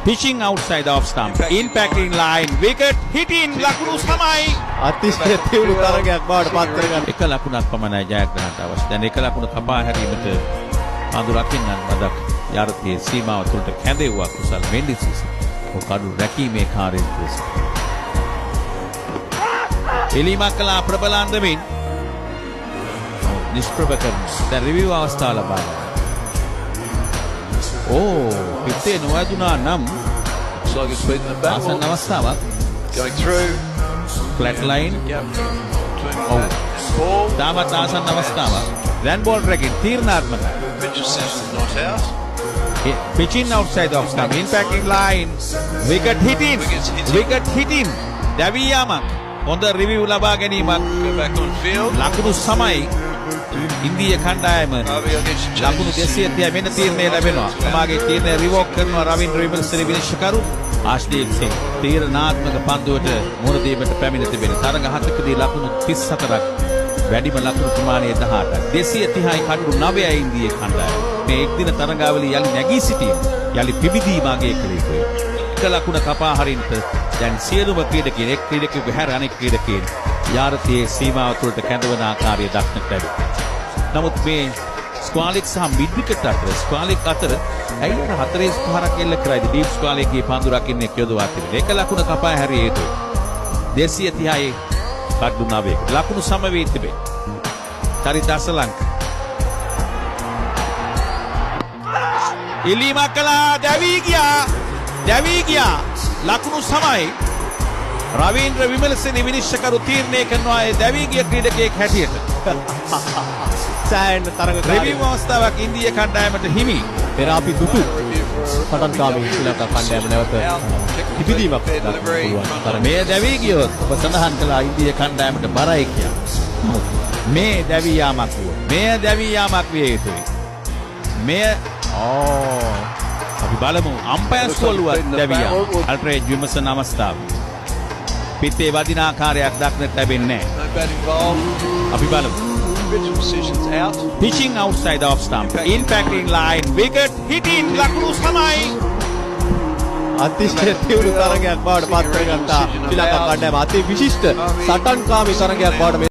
Pitching outside off stump. Impacting line. Wicket hitting. ලකුණු සමයි. අතිශය තියුණු තරගයක් බවට පත් කරගන්න. එක ලකුණක් පමණයි ජයග්‍රහණයට අවශ්‍ය. දැන් එක ලකුණ කපා හැරීමට පන්දු රකින්නන් මදක් යාරතේ සීමාව තුළට කැඳෙව්වා කුසල් මෙන්ඩිසිස්. ඔකඩු රැකීමේ කාර්යය. එලීමක් කළා ප්‍රබල අන්දමින් නිෂ්ප්‍රභ කරන. දැන් රිවිව් අවස්ථාව ලබා ගන්න. පිටේ නොවැදුනා නම් ආසන්න අවස්ථාවක්. Going through. Flat line. Ball. තාමත් ආසන්න අවස්ථාවක්. දැන් ball රැකින් තීරණාත්මකයි. Richardson not out. Pitching outside off stump. Impacting line. Wicket hitting. Wicket hitting. දැවී යාමක්. හොඳ රිවිව් ලබා ගැනීමක්. Go back on field. ලකුණු සමයි. ඉන්දිය කණ්ඩායම ලකුණු 230 වෙන තීරණය ලැබෙනවා. තමාගේ තීරණය රිවෝක් කරනවා රවීන්ද්‍ර විමල්සේන විනිශ්චයකරු ආශ්දීප් සිං. තීරණාත්මක පන්දුවට මුහුණ දීමට පැමිණ තිබෙන තරඟ 7කදී ලකුණු 34ක් වැඩිම ලකුණු ප්‍රමාණය 18ක්. 230යි කඩු 9යි ඉන්දිය කණ්ඩායම. මේ එක් දින තරඟාවලිය යලි නැගී සිටීම යලි පිබිදීම ආගේ කළ යුතුයි. එක ලකුණ කපා හරින්නට දැන් සියලුම ක්‍රීඩකයන් එක් ක්‍රීඩකයෙකු හැර අනෙක් ක්‍රීඩකයන් යාරතේ සීමාව තුළට කැඳවන ආකාරය දක්නට ලැබේ. නමුත් මේ ස්ක්වාලික් සහ මිඩ් විකට් අතර ස්ක්වාලික් අතර ඇයි අර 45ක් එල්ල කරයිද ඩීප් ස්ක්වාලික්ගේ පන්දු රකින්නේ යොදවා තිබෙන. එක ලකුණ කපා හැරිය යුතුයි. 230යි කඩු 9ක ලකුණු සම වී තිබේ. චරිත අසලංක ඉලීමක් කළා දැවී ගියා ලකුණු සමයි. රවීන්ද්‍ර විමල්සේන විනිශ්චයකරු තීරණය කරනවා ඒ දැවී ගිය ක්‍රීඩකයෙක් හැටියට. සෑහෙන තරග රිවිව් අවස්ථාවක් ඉන්දිය කණ්ඩායමට හිමි. පෙර අපි දුටු සටන්කාමී ශ්‍රී ලංකා කණ්ඩායම නැවත පිබිදීමක් පුළුවන්. මේ දැවී ගියොත් ඔබ සඳහන් කළා ඉන්දිය කණ්ඩායමට බරයි කියලා. මේ දැවී යාමක් විය යුතුයි. අපි බලමු අම්පයර්ස් කොල්ලුවත් දැවී යාම. අල්ට්‍රේජ් විමසන අවස්ථාව. පිටේ වදින ආකාරයක් දක්නට ලැබෙන්නේ නැහැ. No bat involved. අපි බලමු. Individual decisions out. Pitching outside off stump. Impacting line. Wicket hitting. ලකුණු සමයි. අතිශය තියුණු තරගයක් බවට පත් කරගත්තා ශ්‍රී ලංකා කණ්ඩායම. අති විශිෂ්ට සටන්කාමී තරගයක් බවට